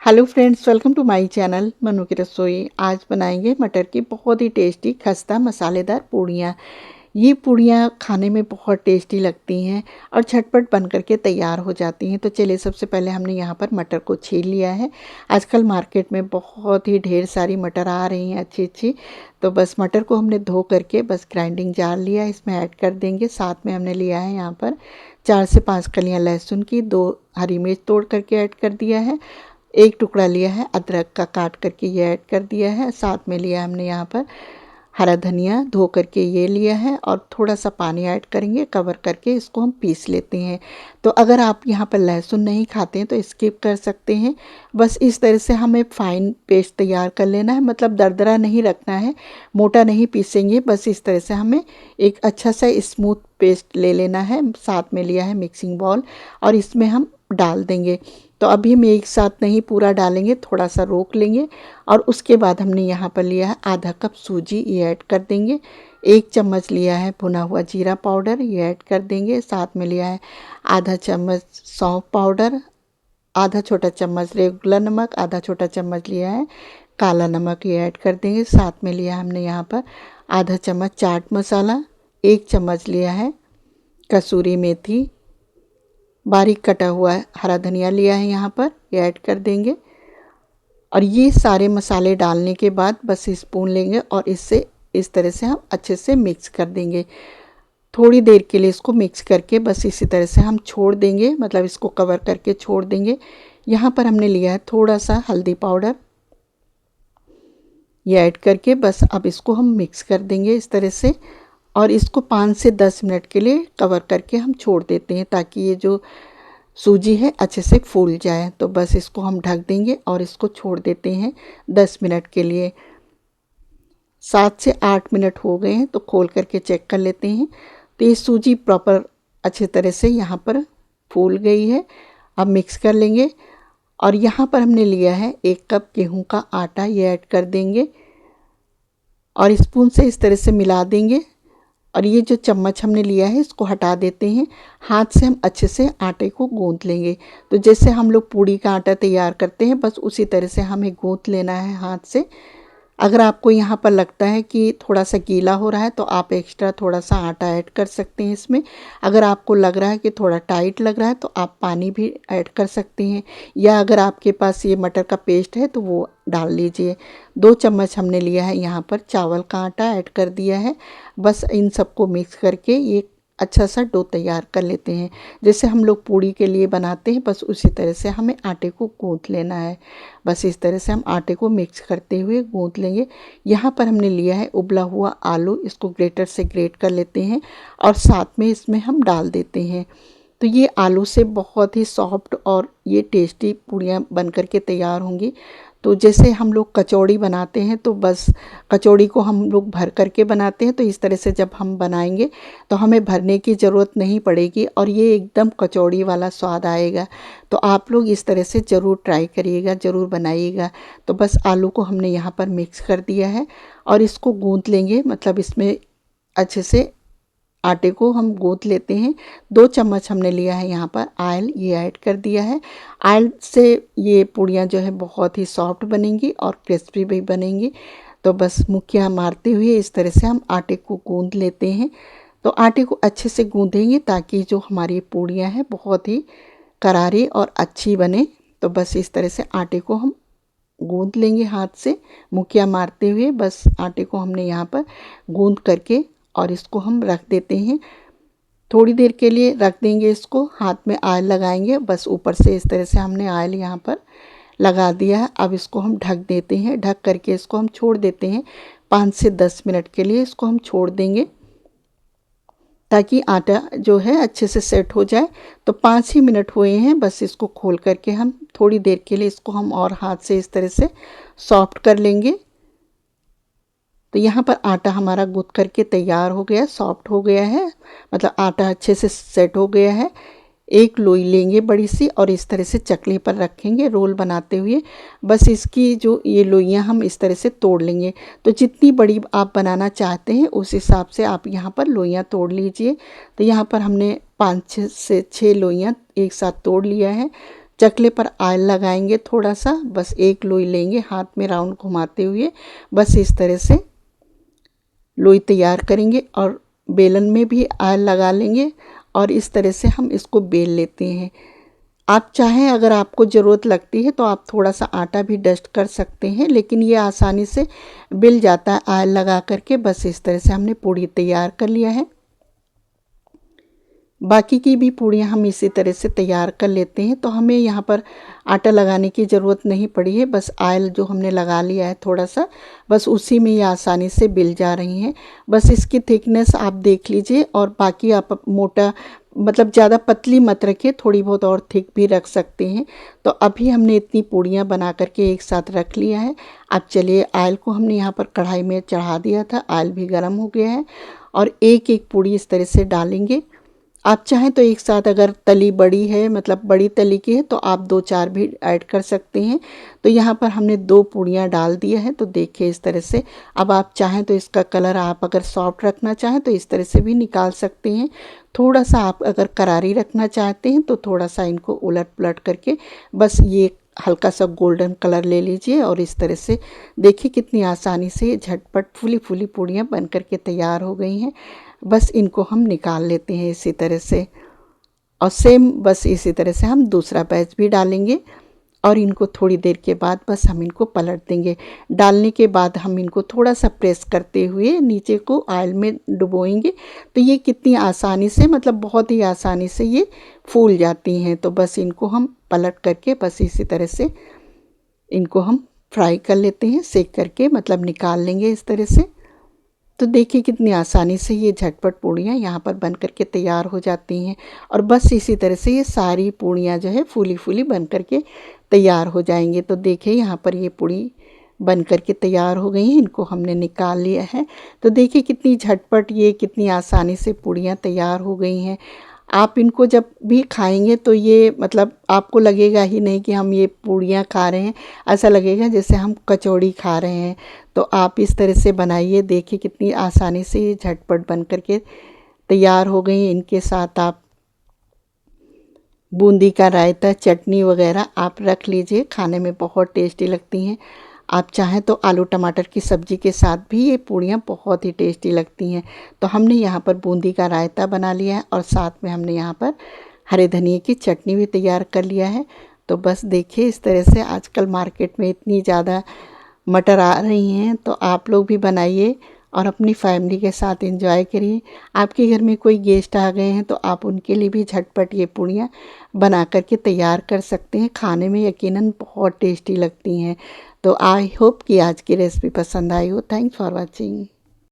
Hello friends, welcome to my channel Manu की रसोई। आज बनाएंगे मटर की बहुत ही टेस्टी खस्ता मसालेदार पूड़ियाँ। ये पूड़ियाँ खाने में बहुत टेस्टी लगती हैं और झटपट बन करके तैयार हो जाती हैं। तो चलिए, सबसे पहले हमने यहाँ पर मटर को छील लिया है। आजकल मार्केट में बहुत ही ढेर सारी मटर आ रही हैं अच्छी अच्छी। तो बस मटर को हमने धो करके बस ग्राइंडिंग जार लिया, इसमें ऐड कर देंगे। साथ में हमने लिया है यहाँ पर 4 से 5 कलियाँ लहसुन की, 2 हरी मिर्च तोड़ करके ऐड कर दिया है। एक टुकड़ा लिया है अदरक का, काट करके ये ऐड कर दिया है। साथ में लिया हमने यहाँ पर हरा धनिया, धो करके ये लिया है और थोड़ा सा पानी ऐड करेंगे, कवर करके इसको हम पीस लेते हैं। तो अगर आप यहाँ पर लहसुन नहीं खाते हैं तो स्किप कर सकते हैं। बस इस तरह से हमें फाइन पेस्ट तैयार कर लेना है, मतलब दरदरा नहीं रखना है, मोटा नहीं पीसेंगे। बस इस तरह से हमें एक अच्छा सा स्मूथ पेस्ट ले लेना है। साथ में लिया है मिक्सिंग बाउल और इसमें हम डाल देंगे। तो अभी हम एक साथ नहीं पूरा डालेंगे, थोड़ा सा रोक लेंगे। और उसके बाद हमने यहाँ पर लिया है आधा कप सूजी, ये ऐड कर देंगे। 1 चम्मच लिया है भुना हुआ जीरा पाउडर, ये ऐड कर देंगे। साथ में लिया है आधा चम्मच सौंफ पाउडर, आधा छोटा चम्मच रेगुलर नमक, आधा छोटा चम्मच लिया है काला नमक, ये ऐड कर देंगे। साथ में लिया हमने यहाँ पर आधा चम्मच चाट मसाला, 1 चम्मच लिया है कसूरी मेथी, बारीक कटा हुआ हरा धनिया लिया है यहाँ पर, ये ऐड कर देंगे। और ये सारे मसाले डालने के बाद बस स्पून लेंगे और इससे इस तरह से हम अच्छे से मिक्स कर देंगे। थोड़ी देर के लिए इसको मिक्स करके बस इसी तरह से हम छोड़ देंगे, मतलब इसको कवर करके छोड़ देंगे। यहाँ पर हमने लिया है थोड़ा सा हल्दी पाउडर, ये ऐड करके बस अब इसको हम मिक्स कर देंगे इस तरह से। और इसको 5 से 10 मिनट के लिए कवर करके हम छोड़ देते हैं ताकि ये जो सूजी है अच्छे से फूल जाए। तो बस इसको हम ढक देंगे और इसको छोड़ देते हैं 10 मिनट के लिए। 7 से 8 मिनट हो गए हैं, तो खोल करके चेक कर लेते हैं। तो ये सूजी प्रॉपर अच्छे तरह से यहाँ पर फूल गई है। अब मिक्स कर लेंगे। और यहाँ पर हमने लिया है 1 कप गेहूं का आटा, ये ऐड कर देंगे और स्पून से इस तरह से मिला देंगे। और ये जो चम्मच हमने लिया है इसको हटा देते हैं। हाथ से हम अच्छे से आटे को गूंथ लेंगे। तो जैसे हम लोग पूड़ी का आटा तैयार करते हैं, बस उसी तरह से हमें गूंथ लेना है हाथ से। अगर आपको यहाँ पर लगता है कि थोड़ा सा गीला हो रहा है तो आप एक्स्ट्रा थोड़ा सा आटा ऐड कर सकते हैं इसमें। अगर आपको लग रहा है कि थोड़ा टाइट लग रहा है तो आप पानी भी ऐड कर सकते हैं, या अगर आपके पास ये मटर का पेस्ट है तो वो डाल लीजिए। 2 चम्मच हमने लिया है यहाँ पर चावल का आटा, ऐड कर दिया है। बस इन सबको मिक्स करके ये अच्छा सा डो तैयार कर लेते हैं। जैसे हम लोग पूड़ी के लिए बनाते हैं, बस उसी तरह से हमें आटे को गूंथ लेना है। बस इस तरह से हम आटे को मिक्स करते हुए गूंथ लेंगे। यहाँ पर हमने लिया है उबला हुआ आलू, इसको ग्रेटर से ग्रेट कर लेते हैं और साथ में इसमें हम डाल देते हैं। तो ये आलू से बहुत ही सॉफ्ट और ये टेस्टी पूड़ियाँ बन कर के तैयार होंगी। तो जैसे हम लोग कचौड़ी बनाते हैं, तो बस कचौड़ी को हम लोग भर करके बनाते हैं, तो इस तरह से जब हम बनाएंगे तो हमें भरने की ज़रूरत नहीं पड़ेगी और ये एकदम कचौड़ी वाला स्वाद आएगा। तो आप लोग इस तरह से ज़रूर ट्राई करिएगा, ज़रूर बनाइएगा। तो बस आलू को हमने यहाँ पर मिक्स कर दिया है और इसको गूंथ लेंगे, मतलब इसमें अच्छे से आटे को हम गूंथ लेते हैं। 2 चम्मच हमने लिया है यहाँ पर आयल, ये ऐड कर दिया है। आयल से ये पूड़ियाँ जो है बहुत ही सॉफ्ट बनेंगी और क्रिस्पी भी बनेंगी। तो बस मुखिया मारते हुए इस तरह से हम आटे को गूंथ लेते हैं। तो आटे को अच्छे से गूंथेंगे ताकि जो हमारी पूड़ियाँ हैं बहुत ही करारी और अच्छी बने। तो बस इस तरह से आटे को हम गूंथ लेंगे हाथ से, मुखिया मारते हुए। बस आटे को हमने यहाँ पर गूंथ करके और इसको हम रख देते हैं। थोड़ी देर के लिए रख देंगे इसको, हाथ में ऑयल लगाएंगे। बस ऊपर से इस तरह से हमने ऑयल यहाँ पर लगा दिया है। अब इसको हम ढक देते हैं, ढक करके इसको हम छोड़ देते हैं 5 से 10 मिनट के लिए। इसको हम छोड़ देंगे ताकि आटा जो है अच्छे से सेट हो जाए। तो 5 ही मिनट हुए हैं, बस इसको खोल करके हम थोड़ी देर के लिए इसको हम और हाथ से इस तरह से सॉफ्ट कर लेंगे। तो यहाँ पर आटा हमारा गूंथ करके तैयार हो गया, सॉफ्ट हो गया है, मतलब आटा अच्छे से सेट हो गया है। एक लोई लेंगे बड़ी सी और इस तरह से चकले पर रखेंगे रोल बनाते हुए। बस इसकी जो ये लोइयाँ हम इस तरह से तोड़ लेंगे। तो जितनी बड़ी आप बनाना चाहते हैं उस हिसाब से आप यहाँ पर लोइयाँ तोड़ लीजिए। तो यहाँ पर हमने 5 से 6 लोइयाँ एक साथ तोड़ लिया है। चकले पर ऑयल लगाएंगे थोड़ा सा, बस एक लोई लेंगे हाथ में राउंड घुमाते हुए, बस इस तरह से लोई तैयार करेंगे और बेलन में भी ऑयल लगा लेंगे और इस तरह से हम इसको बेल लेते हैं। आप चाहें अगर आपको ज़रूरत लगती है तो आप थोड़ा सा आटा भी डस्ट कर सकते हैं, लेकिन ये आसानी से बिल जाता है ऑयल लगा करके। बस इस तरह से हमने पूड़ी तैयार कर लिया है। बाकी की भी पूड़ियाँ हम इसी तरह से तैयार कर लेते हैं। तो हमें यहाँ पर आटा लगाने की ज़रूरत नहीं पड़ी है, बस ऑयल जो हमने लगा लिया है थोड़ा सा, बस उसी में ये आसानी से बिल जा रही हैं। बस इसकी थिकनेस आप देख लीजिए, और बाकी आप मोटा मतलब ज़्यादा पतली मत रखिए, थोड़ी बहुत और थिक भी रख सकते हैं। तो अभी हमने इतनी पूड़ियाँ बना करके एक साथ रख लिया है। अब चलिए, ऑयल को हमने यहाँ पर कढ़ाई में चढ़ा दिया था, ऑयल भी गर्म हो गया है और एक एक पूड़ी इस तरह से डालेंगे। आप चाहें तो एक साथ अगर तली बड़ी है, मतलब बड़ी तली की है, तो आप 2-4 भी ऐड कर सकते हैं। तो यहाँ पर हमने 2 पूड़ियाँ डाल दिया है। तो देखिए इस तरह से। अब आप चाहें तो इसका कलर आप अगर सॉफ्ट रखना चाहें तो इस तरह से भी निकाल सकते हैं। थोड़ा सा आप अगर करारी रखना चाहते हैं तो थोड़ा सा इनको उलट पुलट करके बस ये हल्का सा गोल्डन कलर ले लीजिए और इस तरह से देखिए कितनी आसानी से झटपट फूली फूली पूड़ियाँ बन करके तैयार हो गई हैं। बस इनको हम निकाल लेते हैं इसी तरह से, और सेम बस इसी तरह से हम दूसरा बैच भी डालेंगे और इनको थोड़ी देर के बाद बस हम इनको पलट देंगे। डालने के बाद हम इनको थोड़ा सा प्रेस करते हुए नीचे को ऑयल में डुबोएंगे। तो ये कितनी आसानी से, मतलब बहुत ही आसानी से ये फूल जाती हैं। तो बस इनको हम पलट करके बस इसी तरह से इनको हम फ्राई कर लेते हैं, सेक करके मतलब निकाल लेंगे इस तरह से। तो देखिए कितनी आसानी से ये झटपट पूड़ियाँ यहाँ पर बन करके तैयार हो जाती हैं। और बस इसी तरह से ये सारी पूड़ियाँ जो है फूली फूली बन करके तैयार हो जाएंगे। तो देखिए यहाँ पर ये पूड़ी बन करके तैयार हो गई हैं, इनको हमने निकाल लिया है। तो देखिए कितनी झटपट ये कितनी आसानी से पूड़ियाँ तैयार हो गई हैं। आप इनको जब भी खाएंगे तो ये मतलब आपको लगेगा ही नहीं कि हम ये पूड़ियाँ खा रहे हैं, ऐसा लगेगा जैसे हम कचौड़ी खा रहे हैं। तो आप इस तरह से बनाइए, देखिए कितनी आसानी से ये झटपट बन करके तैयार हो गई। इनके साथ आप बूंदी का रायता, चटनी वगैरह आप रख लीजिए, खाने में बहुत टेस्टी लगती हैं। आप चाहें तो आलू टमाटर की सब्ज़ी के साथ भी ये पूड़ियाँ बहुत ही टेस्टी लगती हैं। तो हमने यहाँ पर बूंदी का रायता बना लिया है और साथ में हमने यहाँ पर हरे धनिए की चटनी भी तैयार कर लिया है। तो बस देखिए इस तरह से आजकल मार्केट में इतनी ज़्यादा मटर आ रही हैं, तो आप लोग भी बनाइए और अपनी फैमिली के साथ एंजॉय करिए। आपके घर में कोई गेस्ट आ गए हैं तो आप उनके लिए भी झटपट ये पूड़ियाँ बना करके तैयार कर सकते हैं। खाने में यकीनन बहुत टेस्टी लगती हैं। तो आई होप कि आज की रेसिपी पसंद आई हो। Thanks for watching.